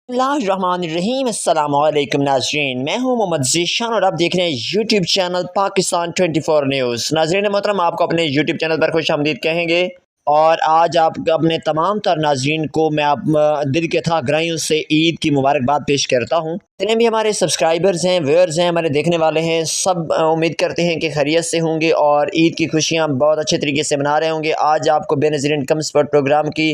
बिस्मिल्लाहिर्रहमानिर्रहीम। अस्सलाम वालेकुम नाज़रीन, मैं हूं मोहम्मद ज़ीशान और आप देख रहे हैं यूट्यूब चैनल पाकिस्तान 24 न्यूज़। नाज़रीन मोहतरम, आपको अपने यूट्यूब चैनल पर खुशामदीद कहेंगे और आज आप अपने तमाम तर नाज़रीन को मैं दिल के था गहराइयों से ईद की मुबारकबाद पेश करता हूं। जितने भी हमारे सब्सक्राइबर्स हैं, व्यूअर्स हैं, हमारे देखने वाले हैं, सब उम्मीद करते हैं कि खैरियत से होंगे और ईद की खुशियाँ बहुत अच्छे तरीके से मना रहे होंगे। आज आपको बेनज़ीर इनकम सपोर्ट प्रोग्राम की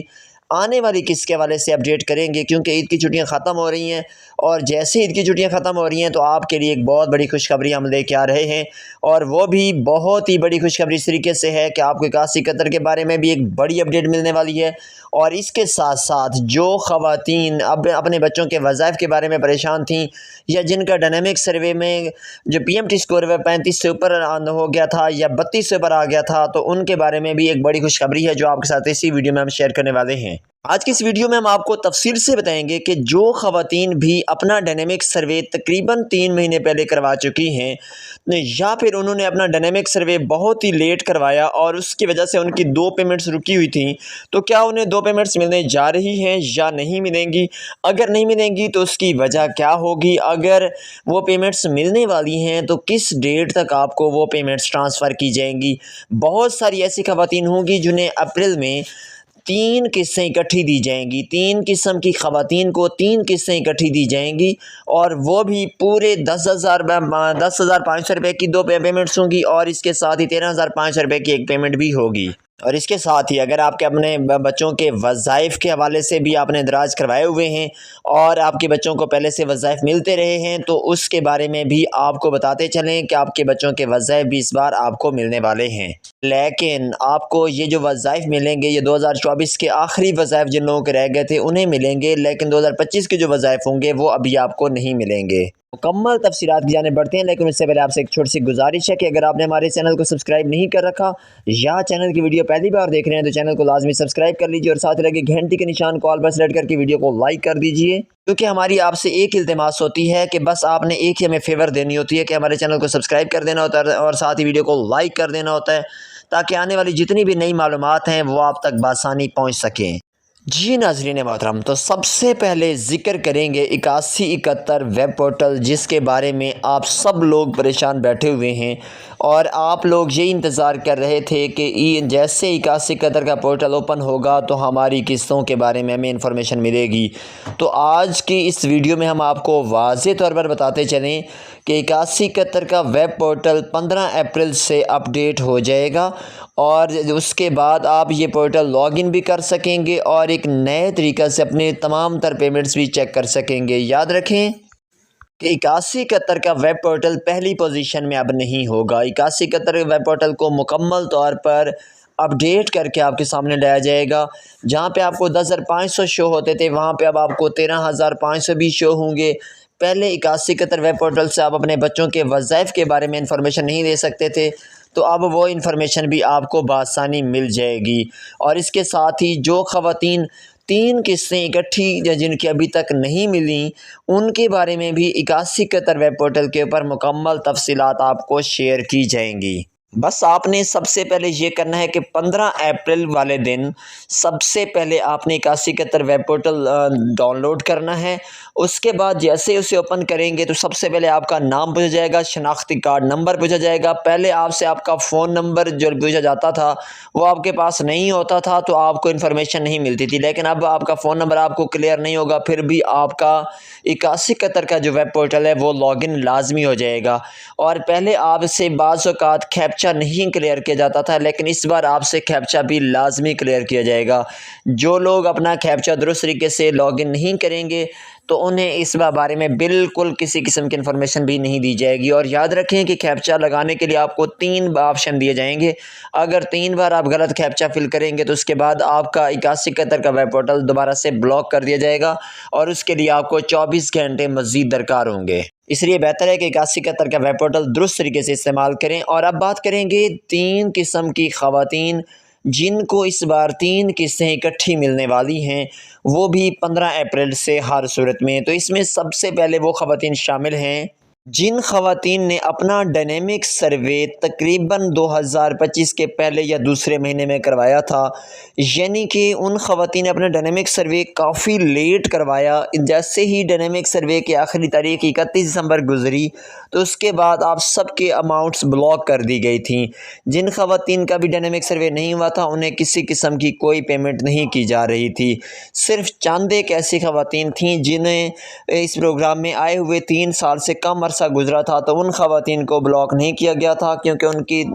आने वाली किस्त के हवाले से अपडेट करेंगे, क्योंकि ईद की छुट्टियां ख़त्म हो रही हैं और जैसे ईद की छुट्टियां ख़त्म हो रही हैं तो आपके लिए एक बहुत बड़ी खुशखबरी हम लेके आ रहे हैं। और वो भी बहुत ही बड़ी खुशखबरी इस तरीके से है कि आपको 81 कतर के बारे में भी एक बड़ी अपडेट मिलने वाली है। और इसके साथ साथ जो ख़वातीन अब अपने बच्चों के वज़ाइफ के बारे में परेशान थीं या जिनका डायनेमिक सर्वे में जो PMT स्कोर 35 से ऊपर हो गया था या 32 से ऊपर आ गया था, तो उनके बारे में भी एक बड़ी खुशखबरी है जो आपके साथ इसी वीडियो में हम शेयर करने वाले हैं। आज की इस वीडियो में हम आपको तफसील से बताएंगे कि जो ख़वातीन भी अपना डायनेमिक सर्वे तकरीबन 3 महीने पहले करवा चुकी हैं या फिर उन्होंने अपना डायनेमिक सर्वे बहुत ही लेट करवाया और उसकी वजह से उनकी 2 पेमेंट्स रुकी हुई थी, तो क्या उन्हें 2 पेमेंट्स मिलने जा रही हैं या नहीं मिलेंगी? अगर नहीं मिलेंगी तो उसकी वजह क्या होगी? अगर वो पेमेंट्स मिलने वाली हैं तो किस डेट तक आपको वो पेमेंट्स ट्रांसफ़र की जाएंगी? बहुत सारी ऐसी ख़वातीन होंगी जिन्हें अप्रैल में 3 किस्तें इकट्ठी दी जाएंगी। 3 किस्म की ख़वातीन को 3 किस्तें इकट्ठी दी जाएंगी और वो भी पूरे 10,500 रुपये की 2 पेमेंट्स होंगी और इसके साथ ही 13,500 रुपये की एक पेमेंट भी होगी। और इसके साथ ही अगर आपके अपने बच्चों के वज़ाइफ के हवाले से भी आपने दराज करवाए हुए हैं और आपके बच्चों को पहले से वज़ाइफ मिलते रहे हैं तो उसके बारे में भी आपको बताते चलें कि आपके बच्चों के वज़ाइफ भी इस बार आपको मिलने वाले हैं। लेकिन आपको ये जो वज़ाइफ मिलेंगे ये 2024 के आखिरी वज़ाइफ जिन लोगों के रह गए थे उन्हें मिलेंगे, लेकिन 2025 के जो वज़ाइफ होंगे वो अभी आपको नहीं मिलेंगे। मुकम्मल तफसीलात की जाने बढ़ते हैं, लेकिन उससे पहले आपसे एक छोटी सी गुजारिश है कि अगर आपने हमारे चैनल को सब्सक्राइब नहीं कर रखा या चैनल की वीडियो पहली बार देख रहे हैं तो चैनल को लाजमी सब्सक्राइब कर लीजिए और साथ ही लगे घंटी के निशान को ऑल पर सेलेक्ट करके वीडियो को लाइक कर दीजिए, क्योंकि हमारी आपसे एक इल्तिमास होती है कि बस आपने एक ही हमें फेवर देनी होती है कि हमारे चैनल को सब्सक्राइब कर देना होता है और साथ ही वीडियो को लाइक कर देना होता है, ताकि आने वाली जितनी भी नई मालूमात हैं वो आप तक बासानी पहुँच सकें। जी नाज़रीन मोहतरम, तो सबसे पहले ज़िक्र करेंगे 8171 वेब पोर्टल, जिसके बारे में आप सब लोग परेशान बैठे हुए हैं और आप लोग ये इंतज़ार कर रहे थे कि जैसे 8171 का पोर्टल ओपन होगा तो हमारी किस्तों के बारे में हमें इंफॉर्मेशन मिलेगी। तो आज की इस वीडियो में हम आपको वाज़े तौर पर बताते चलें कि 8171 का वेब पोर्टल 15 अप्रैल से अपडेट हो जाएगा और उसके बाद आप ये पोर्टल लॉगिन भी कर सकेंगे और एक नए तरीक़े से अपने तमाम तर पेमेंट्स भी चेक कर सकेंगे। याद रखें कि 8171 का वेब पोर्टल पहली पोजीशन में अब नहीं होगा। 8171 वेब पोर्टल को मुकम्मल तौर पर अपडेट करके आपके सामने लाया जाएगा। जहाँ पे आपको 10,500 शो होते थे वहाँ पे अब आपको 13,500 भी शो होंगे। पहले 8171 वेब पोर्टल से आप अपने बच्चों के वज़ाइफ के बारे में इंफॉर्मेशन नहीं दे सकते थे, तो अब वो इन्फॉर्मेशन भी आपको बआसानी मिल जाएगी। और इसके साथ ही जो ख़वातीन 3 किस्तें इकट्ठी जिनकी अभी तक नहीं मिली उनके बारे में भी 8171 वेब पोर्टल के ऊपर मुकम्मल तफसीलात आपको शेयर की जाएंगी। बस आपने सबसे पहले ये करना है कि 15 अप्रैल वाले दिन सबसे पहले आपने 8171 वेब पोर्टल डाउनलोड करना है। उसके बाद जैसे उसे ओपन करेंगे तो सबसे पहले आपका नाम पूछा जाएगा, शनाख्ती कार्ड नंबर पूछा जाएगा। पहले आपसे आपका फ़ोन नंबर जो पूछा जाता था वो आपके पास नहीं होता था तो आपको इन्फॉर्मेशन नहीं मिलती थी, लेकिन अब आपका फ़ोन नंबर आपको क्लियर नहीं होगा फिर भी आपका 8171 का जो वेब पोर्टल है वो लॉगिन लाजमी हो जाएगा। और पहले आपसे बाज़ औक़ात कैप्चा नहीं क्लियर किया जाता था, लेकिन इस बार आपसे कैप्चा भी लाजमी क्लियर किया जाएगा। जो लोग अपना कैप्चा दुरुस्त तरीके से लॉगिन नहीं करेंगे तो उन्हें इस बारे में बिल्कुल किसी किस्म की इन्फॉर्मेशन भी नहीं दी जाएगी। और याद रखें कि कैप्चा लगाने के लिए आपको 3 ऑप्शन दिए जाएंगे। अगर 3 बार आप गलत कैप्चा फिल करेंगे तो उसके बाद आपका 8171 का वेब पोर्टल दोबारा से ब्लॉक कर दिया जाएगा और उसके लिए आपको 24 घंटे मज़ीद दरकार होंगे। इसलिए बेहतर है कि 8171 का वेब पोर्टल दुरुस्त तरीके से इस्तेमाल करें। और अब बात करेंगे 3 किस्म की ख़वातीन जिनको इस बार 3 किस्तें इकट्ठी मिलने वाली हैं, वो भी 15 अप्रैल से हर सूरत में। तो इसमें सबसे पहले वो ख़वातीन शामिल हैं جن خواتین نے اپنا ڈائنامک سروے تقریباً 2025 کے پہلے یا دوسرے مہینے میں کروایا تھا، یعنی کہ ان خواتین نے اپنا ڈائنامک سروے کافی لیٹ کروایا، جیسے ہی ڈائنامک سروے کی آخری تاریخ 31 دسمبر گزری تو اس کے بعد آپ سب کے اماؤنٹس بلاک کر دی گئی تھیں۔ جن خواتین کا بھی ڈائنامک سروے نہیں ہوا تھا انہیں کسی قسم کی کوئی پیمنٹ نہیں کی جا رہی تھی۔ صرف چند ایک ایسی خواتین تھیں جنہیں اس پروگرام میں آئے ہوئے 3 سال سے کم عرصہ گزرا تھا، تو ان خواتین کو بلاک نہیں کیا گیا تھا کیونکہ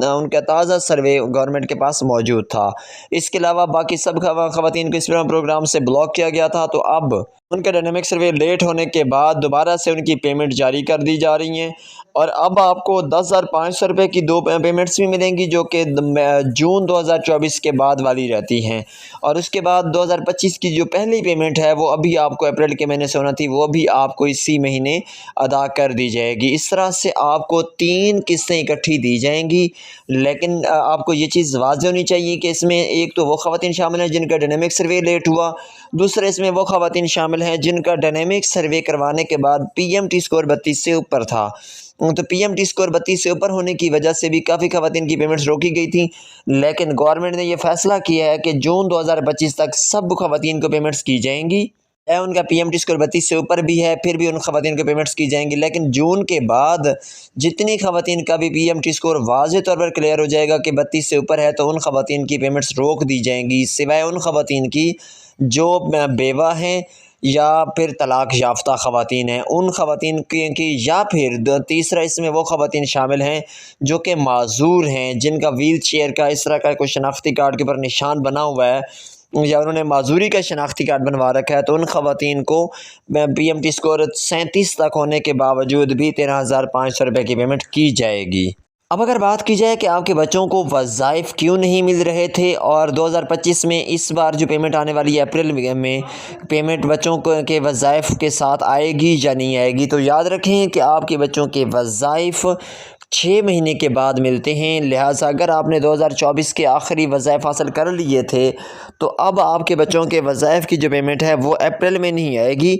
ان کا تازہ سروے گورنمنٹ کے پاس موجود تھا۔ اس کے علاوہ باقی سب خواتین کو اس پروگرام سے بلاک کیا گیا تھا، تو اب ان کا ڈائنامک سروے لیٹ ہونے کے بعد دوبارہ سے ان کی پیمنٹ جاری کر دی جا رہی ہیں، اور اب آپ کو 10,500 روپے کی 2 پیمنٹس بھی ملیں گی جو کہ جون 2024 کے بعد والی رہتی ہیں، اور اس کے بعد 2025 کی جو پہلی پیمنٹ ہے وہ ابھی آپ کو اپریل کے مہینے سے ہونا تھی، وہ بھی آپ کو اسی مہینے ادا کر دی جائے گی۔ اس طرح سے آپ کو 3 قسطیں اکٹھی دی جائیں گی، لیکن آپ کو یہ چیز واضح ہونی چاہیے کہ اس میں ایک تو وہ خواتین شامل ہیں جن کا ڈائنامک سروے لیٹ ہوا، دوسرے اس میں وہ خواتین شامل ہیں جن کا ڈائنامک سروے کروانے کے بعد پی ایم ٹی اسکور 32 سے اوپر تھا، تو پی ایم ٹی اسکور 32 سے اوپر ہونے کی وجہ سے بھی کافی خواتین کی پیمنٹس روکی گئی تھیں، لیکن گورنمنٹ نے یہ فیصلہ کیا ہے کہ جون 2025 تک سب خواتین کو پیمنٹس کی جائیں گی۔ ان کا پی ایم ٹی اسکور 32 سے اوپر بھی ہے پھر بھی ان خواتین کو پیمنٹس کی جائیں گی، لیکن جون کے بعد جتنی خواتین کا بھی پی ایم ٹی اسکور واضح طور پر کلیئر ہو جائے گا کہ 32 سے اوپر ہے تو ان خواتین کی پیمنٹس روک دی جائیں گی، سوائے ان خواتین کی جو بیوہ ہیں یا پھر طلاق یافتہ خواتین ہیں، ان خواتین کی یا پھر تیسرا اس میں وہ خواتین شامل ہیں جو کہ معذور ہیں، جن کا ویل چیئر کا اس طرح کا کوئی شناختی کارڈ کے اوپر نشان بنا ہوا ہے یا انہوں نے معذوری کا شناختی کارڈ بنوا رکھا ہے، تو ان خواتین کو پی ایم ٹی اسکور 37 تک ہونے کے باوجود بھی 13,500 روپے کی پیمنٹ کی جائے گی۔ اب اگر بات کی جائے کہ آپ کے بچوں کو وظائف کیوں نہیں مل رہے تھے، اور 2025 میں اس بار جو پیمنٹ آنے والی ہے اپریل میں پیمنٹ بچوں کے وظائف کے ساتھ آئے گی یا نہیں آئے گی، تو یاد رکھیں کہ آپ کے بچوں کے وظائف 6 مہینے کے بعد ملتے ہیں، لہٰذا اگر آپ نے 2024 کے آخری وظائف حاصل کر لیے تھے تو اب آپ کے بچوں کے وظائف کی جو پیمنٹ ہے وہ اپریل میں نہیں آئے گی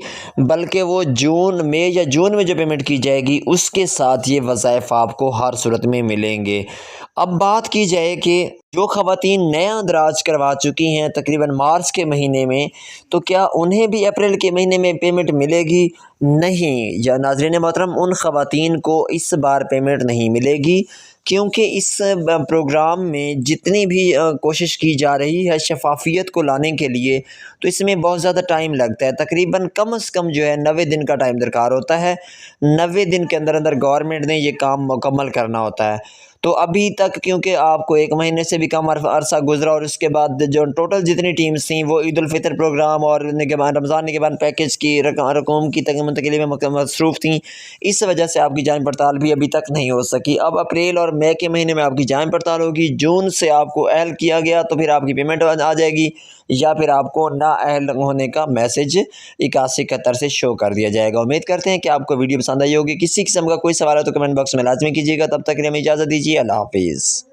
بلکہ وہ جون میں جو پیمنٹ کی جائے گی اس کے ساتھ یہ وظائف آپ کو ہر صورت میں ملیں گے۔ اب بات کی جائے کہ جو خواتین نیا اندراج کروا چکی ہیں تقریباً مارچ کے مہینے میں، تو کیا انہیں بھی اپریل کے مہینے میں پیمنٹ ملے گی؟ نہیں، یا ناظرین محترم، ان خواتین کو اس بار پیمنٹ نہیں ملے گی کیونکہ اس پروگرام میں جتنی بھی کوشش کی جا رہی ہے شفافیت کو لانے کے لیے، تو اس میں بہت زیادہ ٹائم لگتا ہے، تقریباً کم از کم جو ہے 90 دن کا ٹائم درکار ہوتا ہے، 90 دن کے اندر گورنمنٹ نے یہ کام مکمل کرنا ہوتا ہے۔ تو ابھی تک کیونکہ آپ کو 1 مہینے سے بھی کم عرصہ گزرا، اور اس کے بعد جو ٹوٹل جتنی ٹیمز تھیں وہ عید الفطر پروگرام اور رمضان نگہبان پیکج کی رقوم کی منتقلی میں مصروف تھیں، اس وجہ سے آپ کی جانچ پڑتال بھی ابھی تک نہیں ہو سکی۔ اب اپریل اور مئی کے مہینے میں آپ کی جانچ پڑتال ہوگی، جون سے آپ کو اہل کیا گیا تو پھر آپ کی پیمنٹ آ جائے گی، یا پھر آپ کو نااہل ہونے کا میسج 8171 سے شو کر دیا جائے گا۔ امید کرتے ہیں کہ آپ کو ویڈیو پسند آئی ہوگی۔ کسی قسم کا کوئی سوال ہے تو کمنٹ باکس میں لازمی کیجیے گا۔ تب تک کے لیے ہمیں اجازت دیجیے، اللہ حافظ۔